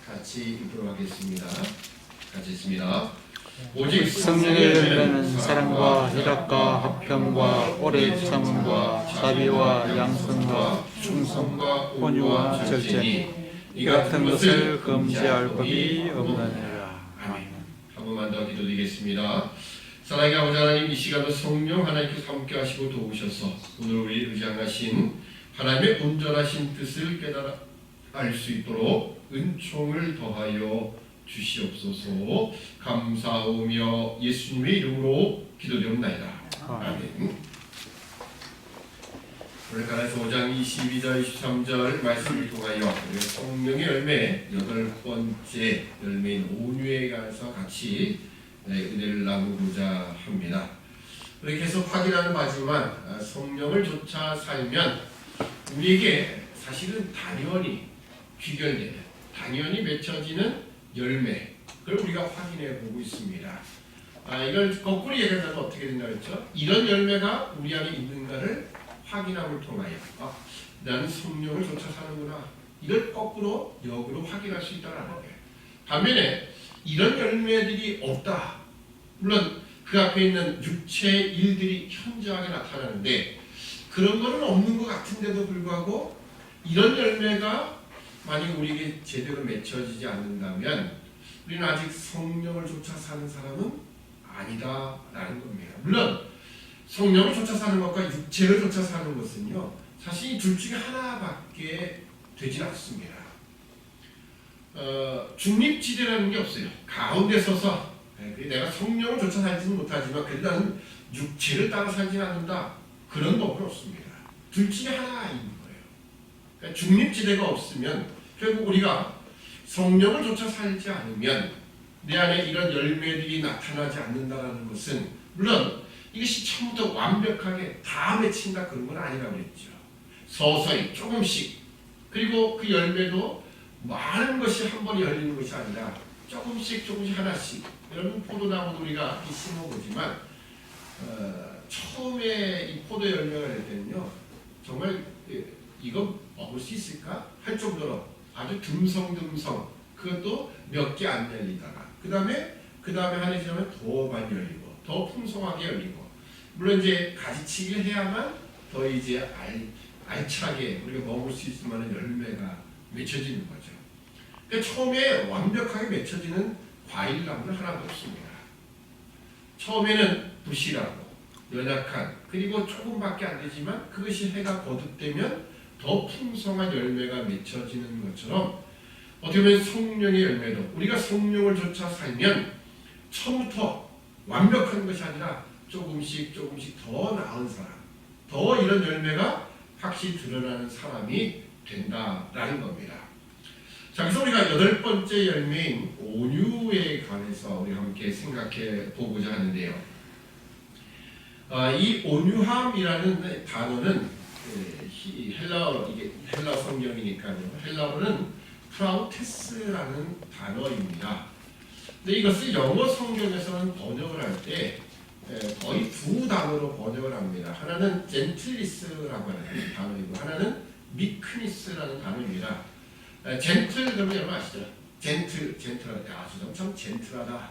같이 읽도록 하겠습니다. 같이 읽습니다. 오직 성령의 열매는 사랑과 희락과 화평과 오래 참음과 자비와 양선과 충성과 온유와 절제니 이 같은 것을 금지할 법이 없느니라. 아멘. 한 번만 더 기도드리겠습니다. 사랑의 아버지 하나님, 이 시간도 성령 하나님께서 함께 하시고 도우셔서 오늘 우리 의장하신 하나님의 온전하신 뜻을 깨달아 알 수 있도록 은총을 더하여 주시옵소서. 감사하며 예수님의 이름으로 기도드립니다. 아멘. 오늘 가라서 5장 22절 23절 말씀을 통하여 성령의 열매 8번째 열매인 온유에 관해서 같이 은혜를 나누고자 합니다. 우리 계속 확인하는 바지만 성령을 좇아 살면 우리에게 사실은 당연히 귀결되는, 당연히 맺혀지는 열매, 그걸 우리가 확인해 보고 있습니다. 이걸 거꾸로 얘기한다면 어떻게 된다고 했죠? 이런 열매가 우리 안에 있는가를 확인함을 통하여 나는 성령을 좇아 사는구나, 이걸 거꾸로 역으로 확인할 수 있다는 거예요. 반면에 이런 열매들이 없다, 물론 그 앞에 있는 육체의 일들이 현저하게 나타나는데 그런 거는 없는 것 같은데도 불구하고 이런 열매가 만약 우리에게 제대로 맺혀지지 않는다면 우리는 아직 성령을 좇아 사는 사람은 아니다라는 겁니다. 물론 성령을 좇아 사는 것과 육체를 좇아 사는 것은요, 사실 이 둘 중에 하나밖에 되지 않습니다. 중립지대라는 게 없어요. 가운데 서서 내가 성령을 좇아 살지는 못하지만 그래도 나는 육체를 따라 살지는 않는다, 그런 법은 없습니다. 둘 중에 하나인 거예요. 그러니까 중립지대가 없으면 결국 우리가 성령을 좇아 살지 않으면 내 안에 이런 열매들이 나타나지 않는다는 것은, 물론 이것이 처음부터 완벽하게 다 맺힌다 그런 건 아니라고 그랬죠. 서서히 조금씩, 그리고 그 열매도 많은 것이 한 번에 열리는 것이 아니라 조금씩 하나씩. 여러분, 포도나무도 우리가 심어보지만 처음에 이 포도 열매가 될 때는요, 정말 이거 먹을 수 있을까 할 정도로 아주 듬성듬성, 그것도 몇 개 안 열리다가 그 다음에 한해 지나면 더 많이 열리고 더 풍성하게 열리고, 물론 이제 가지치기를 해야만 더 이제 알차게 우리가 먹을 수 있을 만한 열매가 맺혀지는 거죠. 그러니까 처음에 완벽하게 맺혀지는 과일나무는 하나도 없습니다. 처음에는 부실하고 연약한, 그리고 조금밖에 안 되지만 그것이 해가 거듭되면 더 풍성한 열매가 맺혀지는 것처럼, 어떻게 보면 성령의 열매도 우리가 성령을 좇아 살면 처음부터 완벽한 것이 아니라 조금씩 더 나은 사람, 더 이런 열매가 확실히 드러나는 사람이 된다라는 겁니다. 자, 그래서 우리가 8번째 열매인 온유에 관해서 우리 함께 생각해 보고자 하는데요. 이 온유함이라는 단어는 이게 헬라어 성경이니까요. 헬라어는 프라우테스라는 단어입니다. 근데 이것을 영어 성경에서는 번역을 할 때 거의 두 단어로 번역을 합니다. 하나는 젠틀리스라고 하는 단어이고 하나는 미크니스라는 단어입니다. 젠틀 그러면 여러분 아시죠? 젠틀하다. 참 젠틀하다.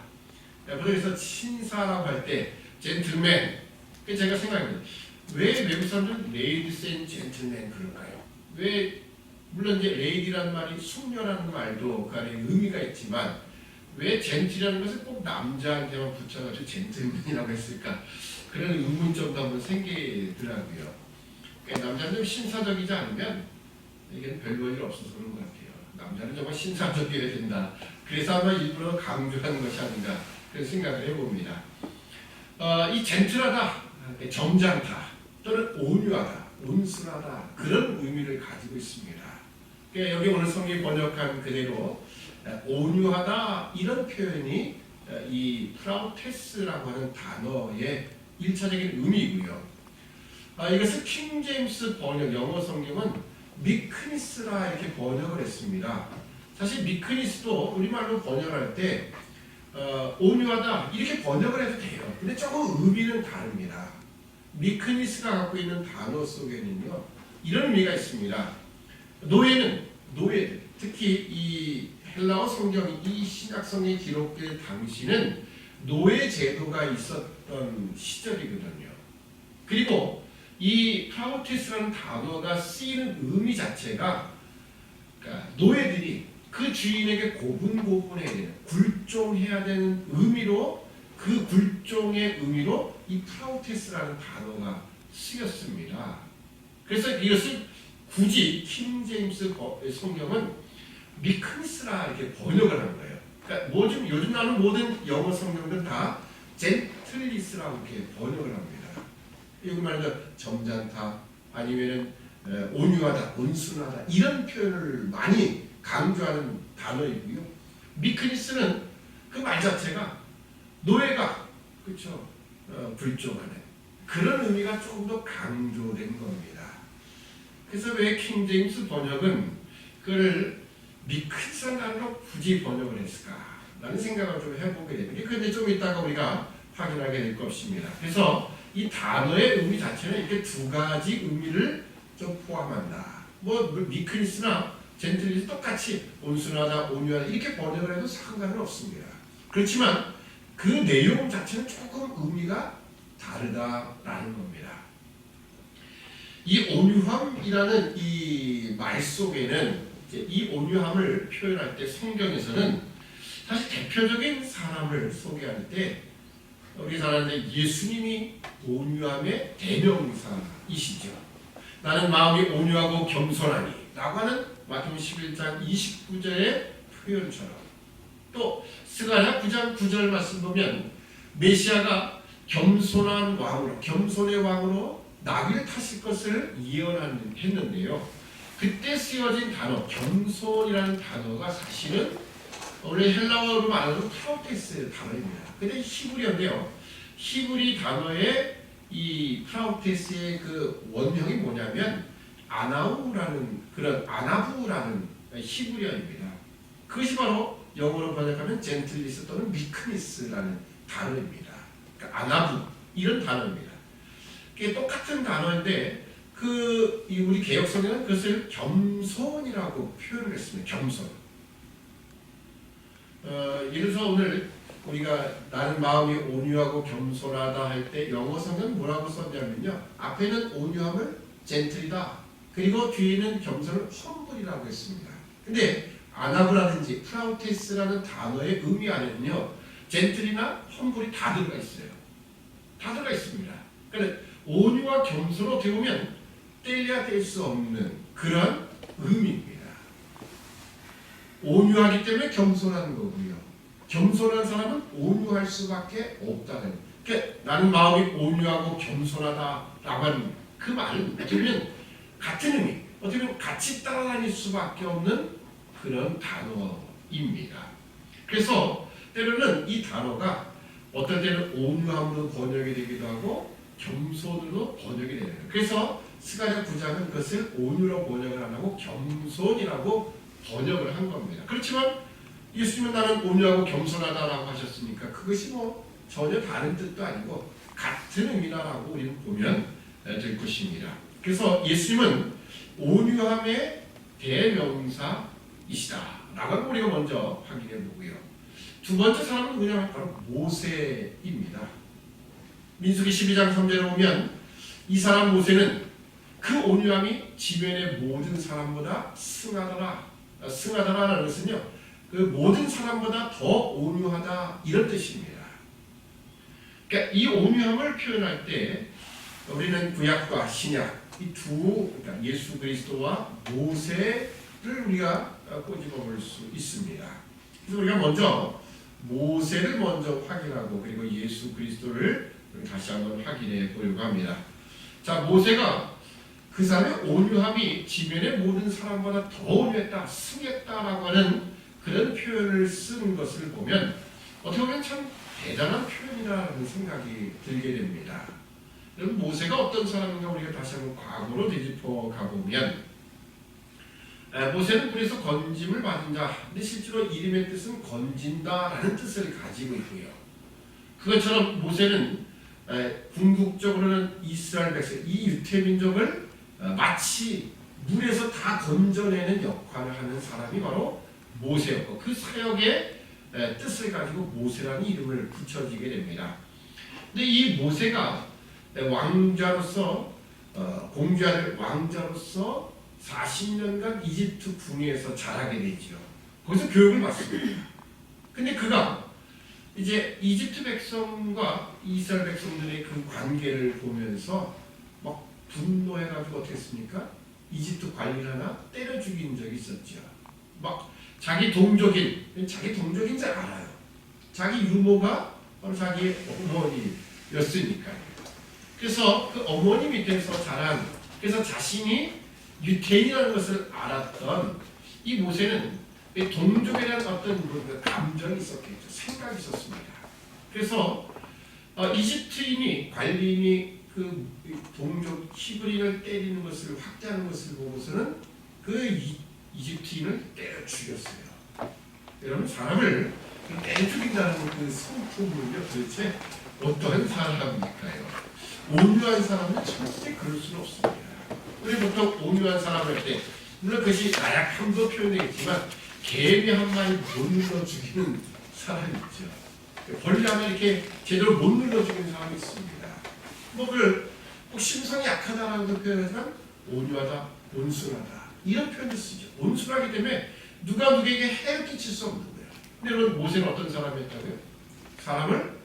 그래서 신사라고 할 때 젠틀맨. 제가 생각해요. 왜 외국 사람들은 레이디스 앤 젠틀맨 그럴까요? 왜, 물론 이제 레이디라는 말이 숙녀라는 말도 그 안에 의미가 있지만 왜 젠틀이라는 것을 꼭 남자한테만 붙여가지고 젠틀맨이라고 했을까? 그런 의문점도 한번 생기더라고요. 그러니까 남자는 좀 신사적이지 않으면 이게 별 볼 일 없어서 그런 것 같아요. 남자는 정말 신사적이어야 된다. 그래서 아마 일부러 강조하는 것이 아닌가 그런 생각을 해봅니다. 이 젠틀하다, 점잖다, 또는 온유하다, 온순하다, 그런 의미를 가지고 있습니다. 그러니까 여기 오늘 성경이 번역한 그대로 온유하다, 이런 표현이 이 프라우테스라고 하는 단어의 1차적인 의미이고요. 이것을 킹 제임스 번역, 영어 성경은 미크니스라 이렇게 번역을 했습니다. 사실 미크니스도 우리말로 번역할 때 온유하다 이렇게 번역을 해도 돼요. 근데 조금 의미는 다릅니다. 미크니스가 갖고 있는 단어 속에는요, 이런 의미가 있습니다. 노예들, 특히 이 헬라어 성경이 이 신약 성경이 기록될 당시는 노예 제도가 있었던 시절이거든요. 그리고 이 프라우테스라는 단어가 쓰이는 의미 자체가 그러니까 노예들이 그 주인에게 고분고분해야 되는, 굴종해야 되는 의미로, 그 굴종의 의미로 이 프라우테스라는 단어가 쓰였습니다. 그래서 이것을 굳이 킹 제임스 성경은 미크니스라 이렇게 번역을 한 거예요. 그러니까 요즘 나오는 모든 영어 성경들은 다 젠틀리스라고 이렇게 번역을 합니다. 이거 말해서 점잖다, 아니면은 온유하다, 온순하다 이런 표현을 많이 강조하는 단어이고요. 미크니스는 그 말 자체가 노예가 그렇죠, 불종하는 그런 의미가 조금 더 강조된 겁니다. 그래서 왜 킹 제임스 번역은 그걸 미크니스라는 단어로 굳이 번역을 했을까라는 생각을 좀 해보게 됩니다. 그런데 좀 이따가 우리가 확인하게 될 것입니다. 그래서 이 단어의 의미 자체는 이렇게 두 가지 의미를 좀 포함한다. 뭐 미크니스나 젠틀리스 똑같이 온순하다, 온유하다 이렇게 번역을 해도 상관은 없습니다. 그렇지만 그 내용 자체는 조금 의미가 다르다라는 겁니다. 이 온유함이라는 이 말 속에는 이 온유함을 표현할 때 성경에서는 사실 대표적인 사람을 소개할 때 우리 잘 아는데 예수님이 온유함의 대명사이시죠. 나는 마음이 온유하고 겸손하니 라고 하는 마태복음 11장 29절의 표현처럼, 또 스가랴 9장 9절 말씀 보면 메시아가 겸손한 왕으로, 겸손의 왕으로 나귀를 타실 것을 예언했는데요. 그때 쓰여진 단어 겸손이라는 단어가 사실은 원래 헬라어로 말하는 프라우테스 단어입니다. 근데 히브리어인데요. 히브리 단어의 이 프라우테스의 그 원형이 뭐냐면 아나우라는 그런 아나부라는 히브리어입니다. 그것이 바로 영어로 번역하면 젠틀리스 또는 미크니스라는 단어입니다. 그러니까 아나부 이런 단어입니다. 이게 똑같은 단어인데 우리 개혁성경은 그것을 겸손이라고 표현을 했습니다. 겸손. 예를 들어서 오늘 우리가 나는 마음이 온유하고 겸손하다 할 때 영어 성경은 뭐라고 썼냐면요. 앞에는 온유함을 젠틀이다. 그리고 뒤에는 겸손을 험블이라고 했습니다. 근데 아나브라든지 프라우테스라는 단어의 의미 안에는요. 젠틀이나 험블이 다 들어가 있어요. 다 들어가 있습니다. 그러니까 온유와 겸손을 어떻게 보면 떼려야 뗄 수 없는 그런 의미입니다. 온유하기 때문에 겸손한 거고요. 겸손한 사람은 온유할 수밖에 없다는. 그러니까 나는 마음이 온유하고 겸손하다라고 하는 그 말은 어떻게 보면 같은 의미, 어떻게 보면 같이 따라다닐 수밖에 없는 그런 단어입니다. 그래서 때로는 이 단어가 어떤 때는 온유함으로 번역이 되기도 하고 겸손으로 번역이 되는 거예요. 그래서 스가랴 9장은 그것을 온유로 번역을 안 하고 겸손이라고 번역을 한 겁니다. 그렇지만 예수님은 나는 온유하고 겸손하다라고 하셨으니까 그것이 뭐 전혀 다른 뜻도 아니고 같은 의미다라고 우리는 보면 될 것입니다. 그래서 예수님은 온유함의 대명사이시다라고 우리가 먼저 확인해 보고요. 두 번째 사람은 누구냐면 바로 모세입니다. 민수기 12장 3절에 보면 이 사람 모세는 그 온유함이 지면의 모든 사람보다 승하다라는 것은요. 그 모든 사람보다 더 온유하다 이런 뜻입니다. 그러니까 이 온유함을 표현할 때 우리는 구약과 신약 이 그러니까 예수 그리스도와 모세를 우리가 꼬집어 볼 수 있습니다. 그래서 우리가 먼저 모세를 먼저 확인하고 그리고 예수 그리스도를 다시 한번 확인해 보려고 합니다. 자, 모세가 그 사람의 온유함이 지면의 모든 사람보다 더 온유했다, 승했다라고 하는 그런 표현을 쓰는 것을 보면 어떻게 보면 참 대단한 표현이라는 생각이 들게 됩니다. 여러분 모세가 어떤 사람인가 우리가 다시 한번 과거로 되짚어 가보면 모세는 그래서 건짐을 받은 자, 근데 실제로 이름의 뜻은 건진다라는 뜻을 가지고 있고요. 그것처럼 모세는 궁극적으로는 이스라엘 백성, 이 유태민족을 마치 물에서 다 건져내는 역할을 하는 사람이 바로 모세였고 그 사역의 뜻을 가지고 모세라는 이름을 붙여지게 됩니다. 근데 이 모세가 왕자로서 공주아들 왕자로서 40년간 이집트 궁에서 자라게 되죠. 거기서 교육을 받습니다. 근데 그가 이제 이집트 백성과 이스라엘 백성들의 그 관계를 보면서 막 분노해가지고 어떻게 했습니까? 이집트 관리를 하나 때려 죽인 적이 있었죠. 막 자기 동족인 줄 알아요. 자기 유모가 바로 자기의 어머니였으니까요. 그래서 그 어머니 밑에서 자란, 그래서 자신이 유태인이라는 것을 알았던 이 모세는 동족에 대한 어떤 그 감정이 있었겠죠. 생각이 있었습니다. 그래서 이집트인이 관리인이 그 동족 히브리인을 때리는 것을 확대하는 것을 보고서는 그 이집트인을 때려 죽였어요. 여러분 사람을 때려 죽인다는 그 성품은요 도대체 어떠한 사람일까요? 온유한 사람은 절대 그럴 수는 없습니다. 우리 보통 온유한 사람을 할 때 물론 그것이 나약함도 표현되겠지만 개미 한 마리 못 눌러 죽이는 사람이 있죠. 벌레 하나 이렇게 제대로 못 눌러 죽이는 사람이 있습니다. 뭐 그걸 꼭 심성이 약하다라고 표현하지만 온유하다, 온순하다 이런 표현을 쓰죠. 온순하기 때문에 누가 누구에게 해를 끼칠 수 없는 거예요. 근데 여러분 모세는 어떤 사람이었다고요? 사람을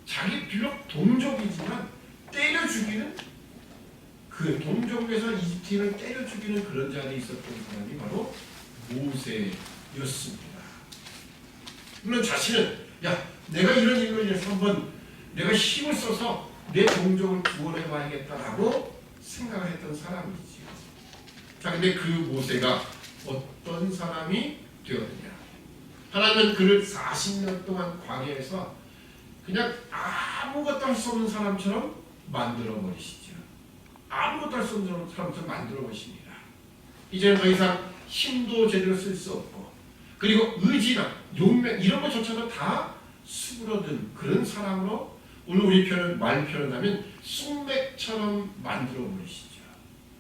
자기 비록 동족이지만 때려 죽이는 그 동족에서 이집트인을 때려 죽이는 그런 자리에 있었던 사람이 바로 모세였습니다. 물론 자신은 내가 이런 일로 인해서 한번 내가 힘을 써서 내 동족을 구원해 봐야겠다라고 생각을 했던 사람이지요. 자, 근데 그 모세가 어떤 사람이 되었느냐? 하나님은 그를 40년 동안 광야에서 그냥 아무것도 할 수 없는 사람처럼 만들어 버리시죠. 아무것도 할 수 없는 사람처럼 만들어 버리십니다. 이제는 더 이상 힘도 제대로 쓸 수 없고 그리고 의지나 용맹 이런 것조차도 다 수그러든 그런 사람으로 오늘 우리 말 표현하면 쑥맥처럼 만들어 버리시죠.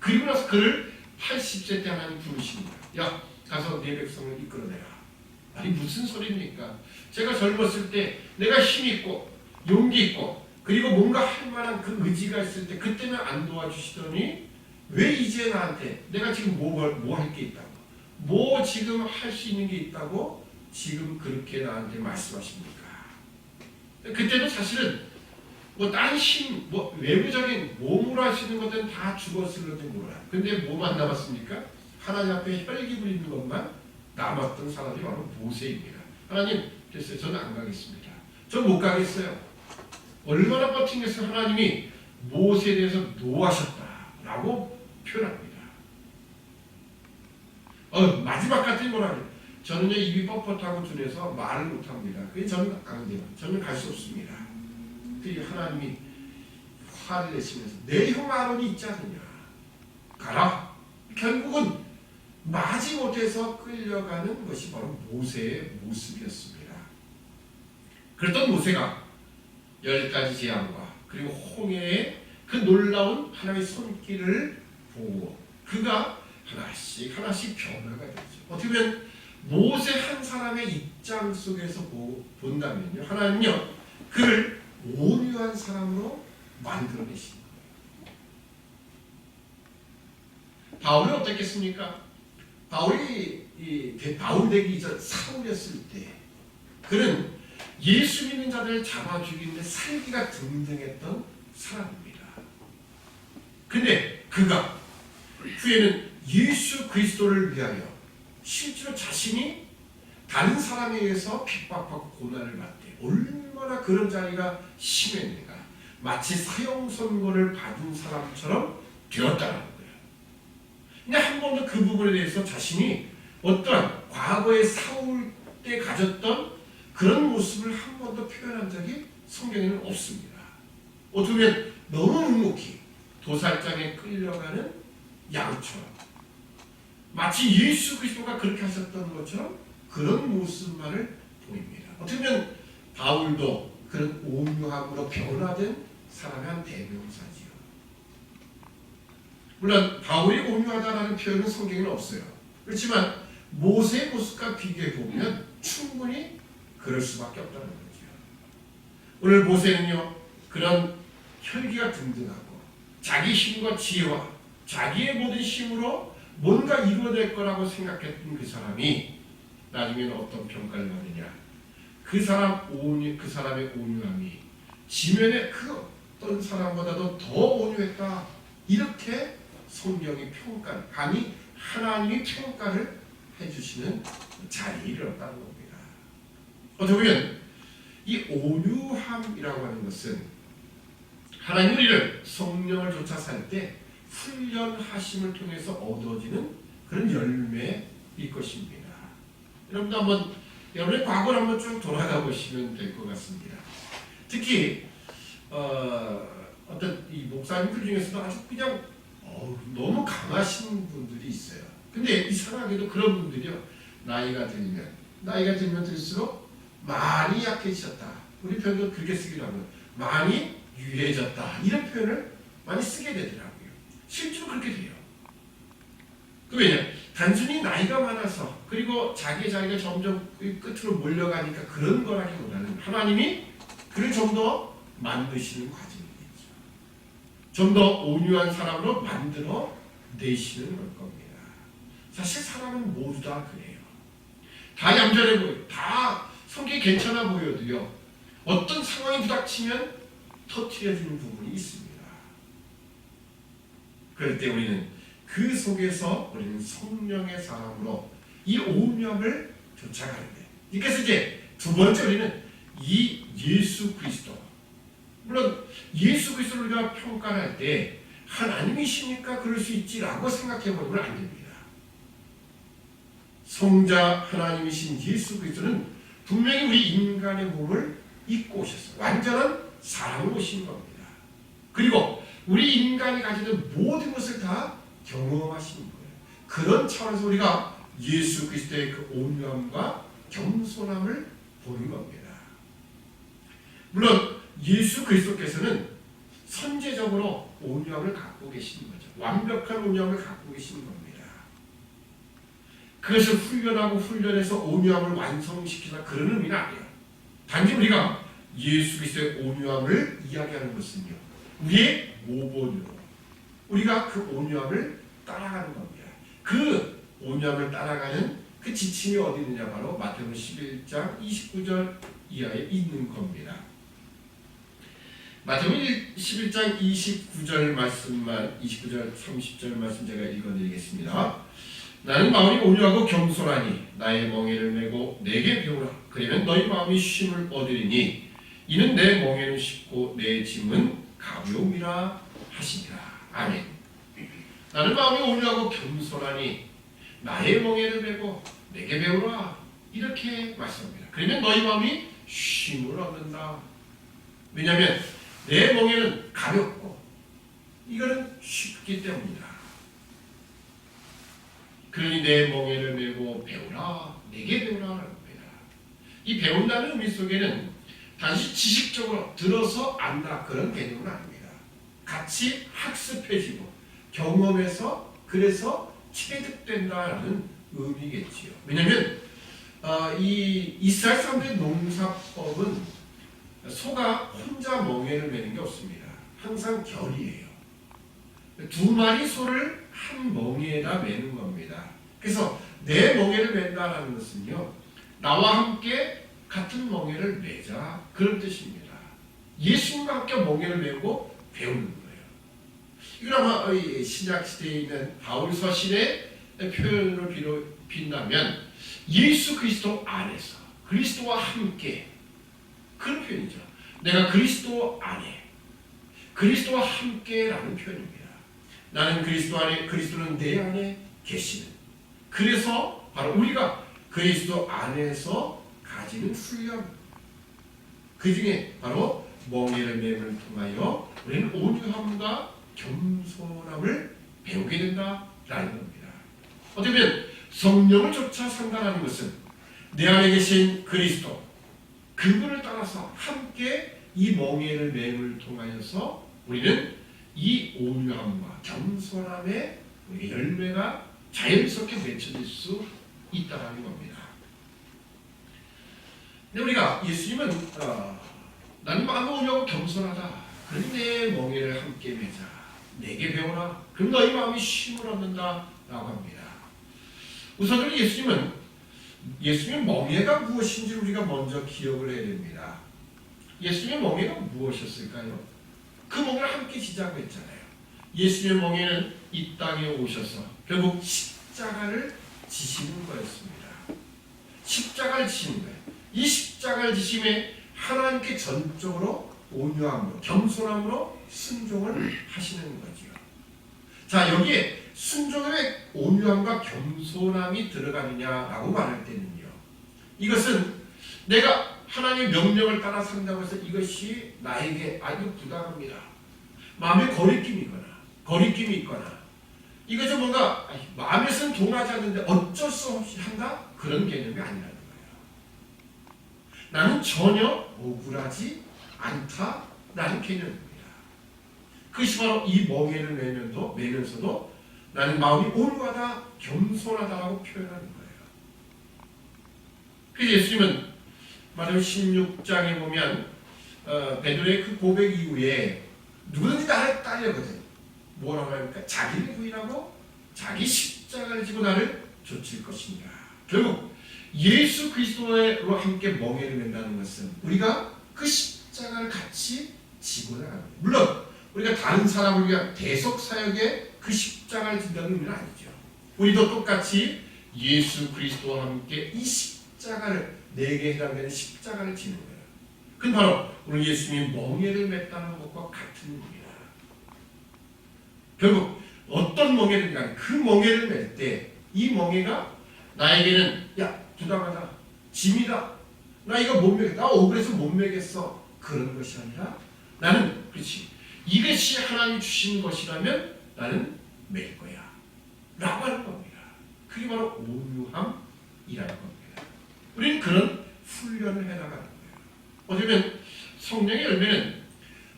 그리고 나서 그를 80세 때 하나님 부르십니다. 야 가서 내 백성을 이끌어내라. 아니 무슨 소리입니까? 제가 젊었을 때 내가 힘 있고 용기 있고 그리고 뭔가 할 만한 그 의지가 있을 때 그때는 안 도와주시더니 왜 이제 나한테 내가 지금 뭐 할 게 있다고 뭐 지금 할 수 있는 게 있다고 지금 그렇게 나한테 말씀하십니까? 그때도 사실은 뭐 다른 힘, 뭐 외부적인 몸으로 할 수 있는 것들은 다 죽었을는지 몰라요. 근데 뭐만 남았습니까? 하나님 앞에 혈기 부리는 것만 남았던 사람이 바로 모세입니다. 하나님 됐어요. 저는 안 가겠습니다. 전 못 가겠어요. 얼마나 버티겠어요. 하나님이 모세에 대해서 노하셨다라고 표현합니다. 마지막 같은 거라면 저는요 입이 뻣뻣하고 둔해서 말을 못합니다. 그게 저는 안 돼요. 저는 갈 수 없습니다. 그 하나님이 화를 내시면서 내 형 아론이 있지 않느냐 가라. 결국은 마지 못해서 끌려가는 것이 바로 모세의 모습이었습니다. 그랬던 모세가 10가지 재앙과 그리고 홍해의 그 놀라운 하나님의 손길을 보고 그가 하나씩 변화가 되죠. 어떻게 보면 모세 한 사람의 입장 속에서 본다면요 하나님은요 그를 온유한 사람으로 만들어내신 거예요. 바울이 어떻겠습니까? 바울 되기 전 사울이었을 때 그는 예수 믿는 자들을 잡아 죽이는데 살기가 등등했던 사람입니다. 근데 그가 후에는 예수 그리스도를 위하여 실제로 자신이 다른 사람에 의해서 핍박받고 고난을 받대 얼마나 그런 자리가 심했는가 마치 사형 선고를 받은 사람처럼 되었다는 거예요. 근데 한 번도 그 부분에 대해서 자신이 어떠한 과거의 사울 때 가졌던 그런 모습을 한 번도 표현한 적이 성경에는 없습니다. 어떻게 보면 너무 묵묵히 도살장에 끌려가는 양처럼 마치 예수 그리스도가 그렇게 하셨던 것처럼 그런 모습만을 보입니다. 어떻게 보면 바울도 그런 온유함으로 변화된 사람의 한 대명사지요. 물론 바울이 온유하다라는 표현은 성경에는 없어요. 그렇지만 모세의 모습과 비교해 보면 충분히 그럴 수밖에 없다는 거죠. 오늘 모세는요, 그런 혈기가 등등하고 자기 힘과 지혜와 자기의 모든 힘으로 뭔가 이루어낼 거라고 생각했던 그 사람이 나중에는 어떤 평가를 받느냐? 그 사람의 온유함이 지면의 그 어떤 사람보다도 더 온유했다. 이렇게 성경이 평가, 아니 하나님이 평가를 해주시는 자리에 이르렀다는 겁니다. 어떻게 보면 이 온유함이라고 하는 것은 하나님 우리를 성령을 조차 살 때 훈련하심을 통해서 얻어지는 그런 열매일 것입니다. 여러분도 한번 여러분의 과거를 한번 쭉 돌아가 보시면 될 것 같습니다. 특히 어떤 이 목사님들 중에서도 아주 그냥 너무 강하신 분들이 있어요. 근데 이상하게도 그런 분들이요, 나이가 들면 들수록 많이 약해지셨다. 우리 표현도 그렇게 쓰기로 하면 많이 유해졌다. 이런 표현을 많이 쓰게 되더라고요. 실제로 그렇게 돼요. 그 왜냐? 단순히 나이가 많아서 그리고 자기가 점점 끝으로 몰려가니까 그런 거라기보다는 하나님이 그를 좀 더 만드시는 과정이겠죠. 좀 더 온유한 사람으로 만들어 내시는 걸 겁니다. 사실 사람은 모두 다 그래요. 다 얌전해 보여요. 다 성격이 괜찮아 보여도요, 어떤 상황이 부닥치면 터뜨려주는 부분이 있습니다. 그럴 때 우리는 그 속에서 우리는 성령의 사람으로 이 온유함을 쫓아가는데, 그래서 이제 두 번째 우리는 이 예수 그리스도, 물론 예수 그리스도를 우리가 평가를 할 때 하나님이시니까 그럴 수 있지라고 생각해 보면 안 됩니다. 성자 하나님이신 예수 그리스도는 분명히 우리 인간의 몸을 입고 오셨어요. 완전한 사람으로 오신 겁니다. 그리고 우리 인간이 가지는 모든 것을 다 경험하신 거예요. 그런 차원에서 우리가 예수 그리스도의 그 온유함과 겸손함을 보는 겁니다. 물론 예수 그리스도께서는 선제적으로 온유함을 갖고 계시는 거죠. 완벽한 온유함을 갖고 계시는 겁니다. 그것을 훈련해서 온유함을 완성시키다 그런 의미는 아니에요. 단지 우리가 예수 그리스도의 온유함을 이야기하는 것은요, 우리의 모본으로 우리가 그 온유함을 따라가는 겁니다. 그 온유함을 따라가는 그 지침이 어디 있느냐, 바로 마태복음 11장 29절 이하에 있는 겁니다. 마태복음 11장 29절 30절 말씀 제가 읽어드리겠습니다. 나는 마음이 온유하고 겸손하니 나의 멍에를 메고 내게 배우라. 그러면 너희 마음이 쉼을 얻으리니 이는 내 멍에는 쉽고 내 짐은 가벼움이라 하시니라. 아멘. 나는 마음이 온유하고 겸손하니 나의 멍에를 메고 내게 배우라. 이렇게 말씀합니다. 그러면 너희 마음이 쉼을 얻는다. 왜냐하면 내 멍에는 가볍고 이거는 쉽기 때문이다. 그러니 내 멍에를 메고 배우라, 내게 배우라는 겁니다. 이 배운다는 의미 속에는 단지 지식적으로 들어서 안다 그런 개념은 아닙니다. 같이 학습해지고 경험해서 그래서 체득된다라는 의미겠지요. 왜냐하면 이 이스라엘 사람들의 농사법은 소가 혼자 멍에를 메는 게 없습니다. 항상 결이에요. 두 마리 소를 한 멍에에다 메는 겁니다. 그래서 내 멍에를 맨다라는 것은요, 나와 함께 같은 멍에를 메자 그런 뜻입니다. 예수님과 함께 멍에를 메고 배우는 거예요. 이건 아마 신약 시대에 있는 바울 서신의 표현으로 빈다면 예수 그리스도 안에서 그리스도와 함께 그런 표현이죠. 내가 그리스도 안에 그리스도와 함께라는 표현입니다. 나는 그리스도 안에, 그리스도는 내 안에 계시는. 그래서 바로 우리가 그리스도 안에서 가지는 훈련, 그 중에 바로 멍에를 맴을 통하여 우리는 온유함과 겸손함을 배우게 된다라는 겁니다. 어떻게 보면 성령을 쫓아 산다는 것은 내 안에 계신 그리스도, 그분을 따라서 함께 이 멍에를 맴을 통하여서 우리는 이 온유함과 겸손함의 우리 열매가 자연스럽게 맺혀질 수 있다라는 겁니다. 근데 우리가 예수님은 나는 마음이 온유하고 겸손하다. 그러니 내 멍에를 함께 매자. 내게 배우라. 그럼 너희 마음이 쉼을 얻는다 라고 합니다. 우선은 예수님의 멍에가 무엇인지 우리가 먼저 기억을 해야 됩니다. 예수님의 멍에가 무엇이었을까요? 그 멍에를 함께 지자고 했잖아요. 예수님의 멍에는 이 땅에 오셔서 결국 십자가를 지시는 거였습니다. 십자가를 지시는 거예요. 이 십자가를 지심에 하나님께 전적으로 온유함으로 겸손함으로 순종을 하시는 거죠. 자, 여기에 순종에 온유함과 겸손함이 들어가느냐라고 말할 때는요, 이것은 내가 하나님의 명령을 따라 산다고 해서 이것이 나에게 아주 부담합니다. 마음에 거리낌이 있거나 이것은 뭔가 마음에서는 동하지 않는데 어쩔 수 없이 한다? 그런 개념이 아니라는 거예요. 나는 전혀 억울하지 않다라는 개념입니다. 그것이 바로 이 멍에를 매면서도 나는 마음이 온유하다, 겸손하다라고 표현하는 거예요. 그래서 예수님은 마태복음 16장에 보면 베드로의 그 고백 이후에 누구든지 나를 따르거든 뭐라고 합니까? 자기를 부인하고 자기 십자가를 지고 나를 좇을 것입니다. 결국 예수 그리스도로 함께 멍에를 맨다는 것은 우리가 그 십자가를 같이 지고 나가는 거예요. 물론 우리가 다른 사람을 위한 대속 사역에 그 십자가를 진다는 의미는 아니죠. 우리도 똑같이 예수 그리스도와 함께 이 십자가를 내게 해당되는 십자가를 지는 거예요. 그건 바로 오늘 예수님이 멍에를 맸다는 것과 같은 겁니다. 결국 어떤 멍에를 매냐, 그 멍에를 맬 때 이 멍에가 나에게는 부담하다, 짐이다, 나 이거 못 매겠다, 나 억울해서 못 매겠어, 그런 것이 아니라 나는 그렇지, 이것이 하나님이 주신 것이라면 나는 맬 거야 라고 하는 겁니다. 그게 바로 온유함이라는 겁니다. 우리는 그런 훈련을 해나가는 거예요. 어떻게 보면 성령의 열매는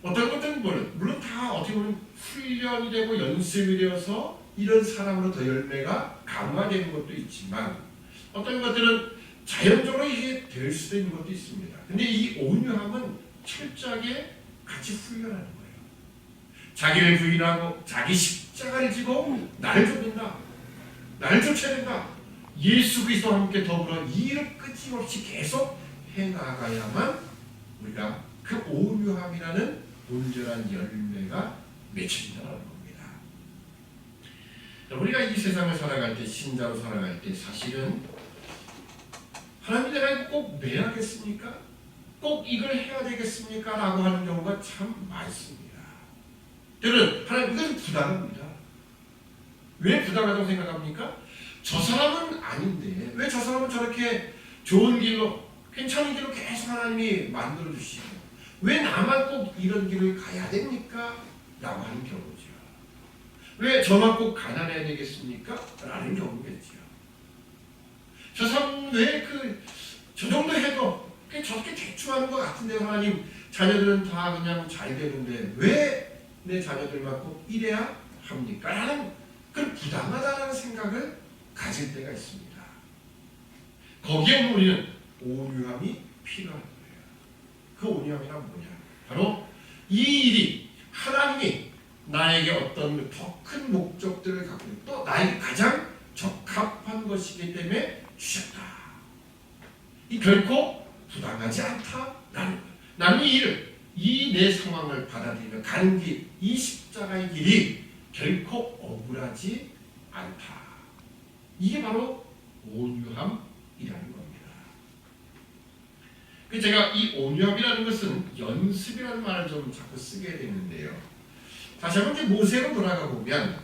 어떤 것들은 물론 다 어떻게 보면 훈련이 되고 연습이 되어서 이런 사람으로 더 열매가 강화되는 것도 있지만 어떤 것들은 자연적으로 이게 될 수도 있는 것도 있습니다. 근데 이 온유함은 철저하게 같이 훈련하는 거예요. 자기를 부인하고 자기 십자가를 지고 나를 쫓는다, 나를 쫓아야 된다, 예수 그리스도와 함께 더불어 이 일을 끊임없이 계속 해나가야만 우리가 그 온유함이라는 온전한 열매가 맺혀진다는 겁니다. 우리가 이 세상을 살아갈 때, 신자로 살아갈 때 사실은 하나님 내가 꼭 매야겠습니까? 꼭 이걸 해야 되겠습니까? 라고 하는 경우가 참 많습니다. 때로는 하나님 이건 부담합니다. 왜 부담하다고 생각합니까? 저 사람은 아닌데 왜 저 사람은 저렇게 좋은 길로, 괜찮은 길로 계속 하나님이 만들어 주시고 왜 나만 꼭 이런 길을 가야 됩니까? 라고 하는 경우죠. 왜 저만 꼭 가난해야 되겠습니까? 라는 경우겠죠. 저 사람 왜 저 정도 해도 그냥 저렇게 대충 하는 것 같은데 하나님, 자녀들은 다 그냥 잘 되는데 왜 내 자녀들만 꼭 이래야 합니까? 라는 그런 부당하다는 생각을 가질 때가 있습니다. 거기에 우리는 온유함이 필요한 거예요. 그 온유함이란 뭐냐? 바로 이 일이 하나님이 나에게 어떤 더 큰 목적들을 갖고 있고 또 나에게 가장 적합한 것이기 때문에 주셨다. 이 결코 부당하지 않다라는 거예요. 나는 이 일을, 이 내 상황을 받아들이며 가는 길, 이 십자가의 길이 결코 억울하지 않다. 이게 바로 온유함이라는 겁니다. 제가 이 온유함이라는 것은 연습이라는 말을 좀 자꾸 쓰게 되는데요. 다시 한번 모세로 돌아가 보면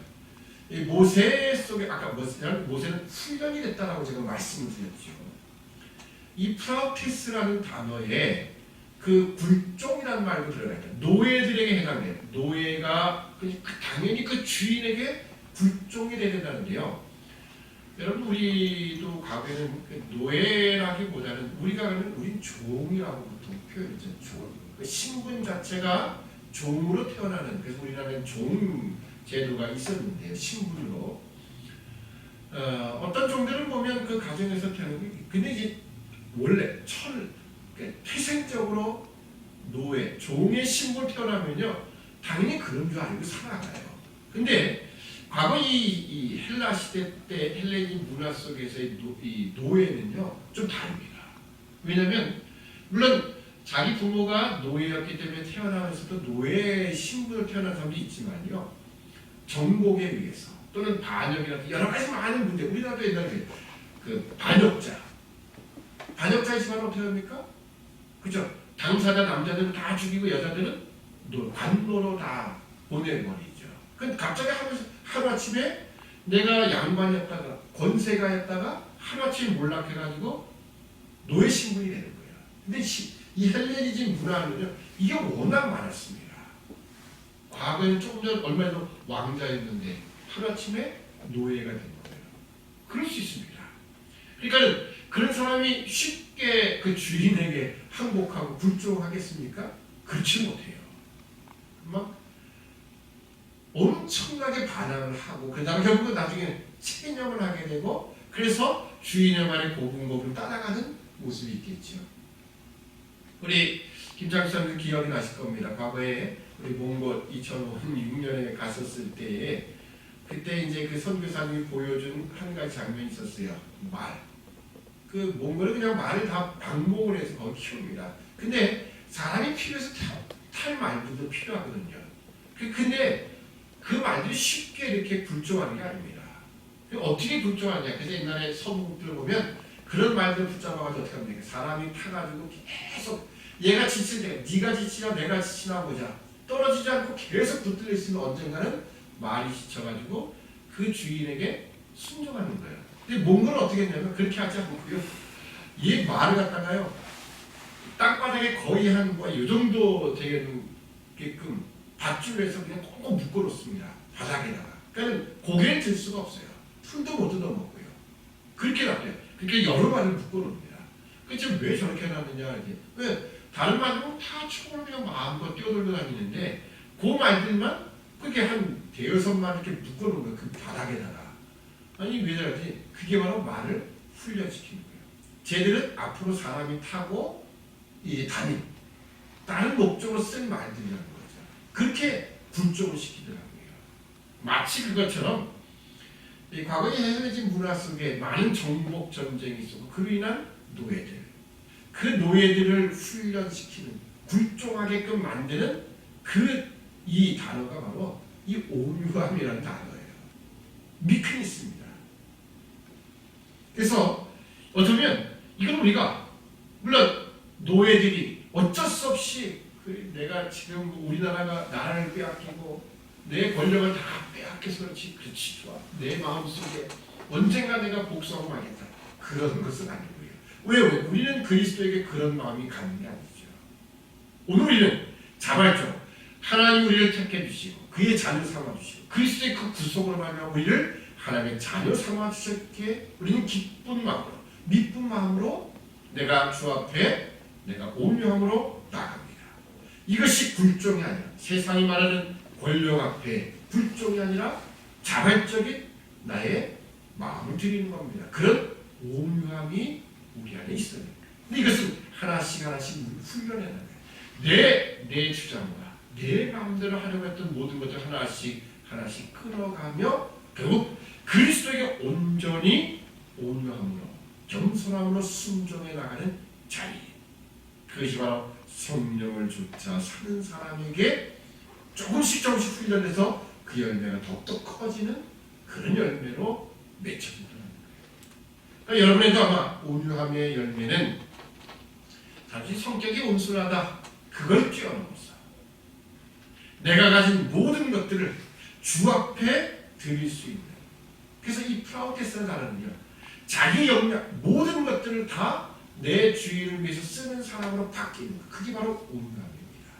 이 모세 속에 아까 모세는 훈련이 됐다라고 제가 말씀을 드렸죠. 이 프라우테스라는 단어에 그 굴종이라는 말도 들어가 있다. 노예들에게 해당돼요. 노예가 당연히 그 주인에게 굴종이 돼야 된다는데요. 여러분 우리도 과거에는 노예라기보다는 우린 종이라고 보통 표현했죠. 종. 그 신분 자체가 종으로 태어나는, 그래서 우리나라는 종 제도가 있었는데요. 신분으로. 어떤 종들은 보면 그 가정에서 태어나고, 근데 이제 원래 태생적으로 노예, 종의 신분 태어나면요, 당연히 그런 줄 알고 살아가요. 근데 과거 이 헬라 시대 때 헬레니 문화 속에서의 이 노예는요 좀 다릅니다. 왜냐하면 물론 자기 부모가 노예였기 때문에 태어나면서도 노예 신분으로 태어난 사람도 있지만요, 정복에 의해서 또는 반역이라든지 여러 가지 많은 문제, 우리나라도 옛날에 그 반역자의 집안은 어떻게 합니까? 그죠? 당사자 남자들은 다 죽이고 여자들은 관노로 다 보내버리죠. 그럼 갑자기 하루아침에 내가 양반이었다가 권세가였다가 하루아침에 몰락해가지고 노예 신분이 되는 거예요. 근데 이 헬레니즘 문화는요, 이게 워낙 많았습니다. 과거에는 조금 전 얼마 전에 왕자였는데 하루아침에 노예가 된 거예요. 그럴 수 있습니다. 그러니까 그런 사람이 쉽게 그 주인에게 항복하고 굴종하겠습니까? 그렇지 못해요. 막 엄청나게 반항을 하고 그 다음에 결국은 나중에 체념을 하게 되고, 그래서 주인의 말에 고분고분 따라가는 모습이 있겠죠. 우리 김장수님 기억이 나실 겁니다. 과거에 우리 몽골 2006년에 갔었을 때에 그때 이제 그 선교사님이 보여준 한 가지 장면이 있었어요. 말. 그 몽골은 그냥 말을 다 방목을 해서 거기 키웁니다. 근데 사람이 필요해서 탈 말들도 필요하거든요. 근데 그 말들이 쉽게 이렇게 굴종하는 게 아닙니다. 어떻게 굴종하냐? 그래서 옛날에 서부국들 보면 그런 말들 붙잡아가지고 어떻게 합니까? 사람이 타가지고 계속 얘가 지칠 때 네가 지치나 내가 지치나 보자. 떨어지지 않고 계속 붙들려 있으면 언젠가는 말이 지쳐가지고 그 주인에게 순종하는 거예요. 근데 몽골은 어떻게 했냐면 그렇게 하지 않고요, 이 말을 갖다가요 땅바닥에 거의 한 뭐 이 정도 되게끔 밧줄로 해서 그냥 꼭 묶어놓습니다. 바닥에다가. 그러니까 고개를 들 수가 없어요. 풀도 못 뜯어먹고요. 그렇게 놔둬요. 그렇게 여러 마리를 묶어놓습니다. 그치 왜 저렇게 해놨느냐 이제. 왜 다른 말들은 다 총으로 그냥 마음껏 뛰어들고 다니는데 그 말들만 그렇게 한 대여섯 마리 이렇게 묶어놓은 거예요. 그 바닥에다가. 아니 왜 저러지? 그게 바로 말을 훈련시키는 거예요. 쟤들은 앞으로 사람이 타고 이제 다른 목적으로 쓴 말들이라는 거죠. 그렇게 굴종을 시키더라고요. 마치 그것처럼 이 과거의 헬레니즘 문화 속에 많은 정복 전쟁이 있었고 그로 인한 노예들, 그 노예들을 훈련시키는, 굴종하게끔 만드는 이 단어가 바로 이 온유함이라는 단어예요. 미크니스입니다. 그래서 어쩌면 이건 우리가 물론 노예들이 어쩔 수 없이 내가 지금 우리나라가 나라를 빼앗기고 내 권력을 다 빼앗겨서 그렇지 좋아. 내 마음속에 언젠가 내가 복수하고 말겠다. 그런 것은 아니고요. 왜? 우리는 그리스도에게 그런 마음이 가는 게 아니죠. 오늘 우리는 자발적으로 하나님 우리를 택해 주시고 그의 자녀 삼아 주시고 그리스도의 그 구속으로 말하면 우리를 하나님의 자녀 삼아 주셨기에 우리는 기쁜 마음으로, 미쁜 마음으로 내가 주 앞에 내가 온유함으로 나갑니다. 이것이 굴종이 아니라 세상이 말하는 권력 앞에 굴종이 아니라 자발적인 나의 마음을 드리는 겁니다. 그런 온유함이 우리 안에 있어요. 근데 이것은 하나씩 훈련해 나가요. 내 주장과 내 마음대로 하려고 했던 모든 것들 하나씩 끊어가며 결국 그리스도에게 온전히 온유함으로 겸손함으로 순종해 나가는 자리. 그것이 바로 성령을 쫓아 사는 사람에게 조금씩 훈련해서 그 열매가 더욱더 커지는 그런 열매로 맺혀진다는 거예요. 그러니까 여러분에도 아마 온유함의 열매는 단지 성격이 온순하다, 그걸 뛰어넘어서 내가 가진 모든 것들을 주 앞에 드릴 수 있는, 그래서 이 프라우테스라는 단어는요, 자기 역량 모든 것들을 다 내 주인을 위해서 쓰는 사람으로 바뀌는 것, 그게 바로 온유함입니다.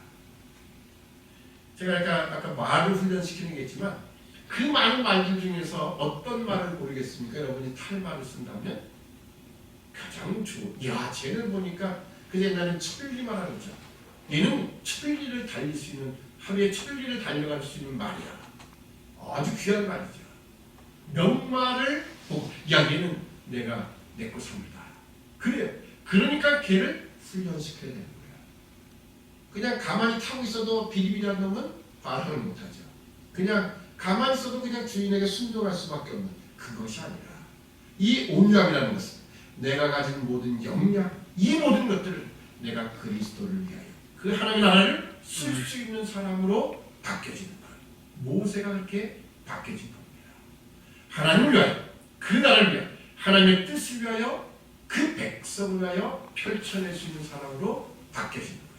제가 아까 말을 훈련시키는 게 있지만 그 많은 말들 중에서 어떤 말을 고르겠습니까? 여러분이 탈말을 쓴다면 가장 쟤는 보니까 그 옛날엔 천리만 하는 자, 얘는 천리를 달릴 수 있는, 하루에 천리를 달려갈 수 있는 말이야. 아주 귀한 말이죠. 명말을 이야기는 내가 내 거 삽니다. 그래요. 그러니까 걔를 훈련시켜야 되는 거야. 그냥 가만히 타고 있어도 비리비리한 놈은 반항을 못하죠. 그냥 가만히 있어도 그냥 주인에게 순종할 수밖에 없는 그것이 아니라 이 온유함이라는 것은 내가 가진 모든 역량, 이 모든 것들을 내가 그리스도를 위하여 그 하나님의 나라를 쓸 수 있는 사람으로 바뀌어지는 거예요. 모세가 그렇게 바뀌어진 겁니다. 하나님을 위하여, 그 나라를 위하여, 하나님의 뜻을 위하여, 그 백성을 위하여 펼쳐낼 수 있는 사람으로 바뀌어지는 거예요.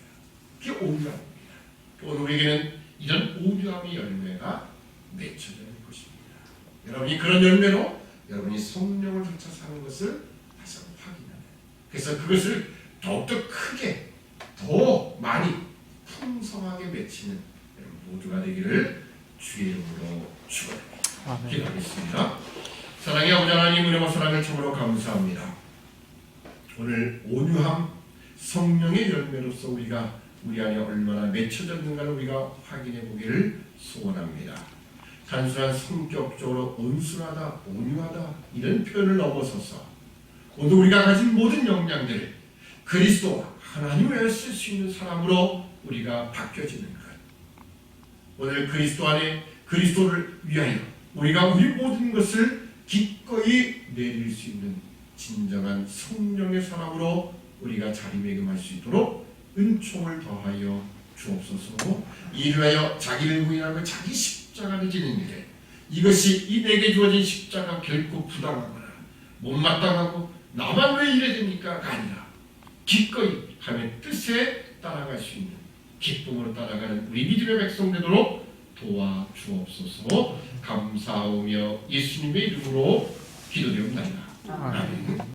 그게 온유함입니다. 오늘 우리에게는 이런 온유함의 열매가 맺혀져 있는 것입니다. 여러분이 그런 열매로 여러분이 성령을 쫓아 사는 것을 다시 한번 확인하는, 그래서 그것을 더욱더 크게, 더 많이 풍성하게 맺히는 여러분 모두가 되기를 주의 이름으로 축원합니다. 기도하겠습니다. 사랑의 아버지 하나님, 은혜와 사랑을 참으로 감사합니다. 오늘 온유함, 성령의 열매로서 우리가 우리 안에 얼마나 맺혀졌는가를 우리가 확인해 보기를 소원합니다. 단순한 성격적으로 온순하다, 온유하다 이런 표현을 넘어서서 오늘 우리가 가진 모든 역량들을 그리스도와 하나님을 위해 쓸 수 있는 사람으로 우리가 바뀌어지는 것. 오늘 그리스도 안에 그리스도를 위하여 우리가 우리 모든 것을 기꺼이 내릴 수 있는 진정한 성령의 사람으로 우리가 자리매김할 수 있도록 은총을 더하여 주옵소서. 이를 위하여 자기를 부인하고 자기 십자가를 지는 일에 이것이 이 내게 주어진 십자가 결코 부당하거나 못마땅하고 나만 왜 이래 됩니까가 아니라 기꺼이 하나님의 뜻에 따라갈 수 있는 기쁨으로 따라가는 우리 믿음의 백성 되도록 도와주옵소서. 감사하며 예수님의 이름으로 기도드립니다. 아멘.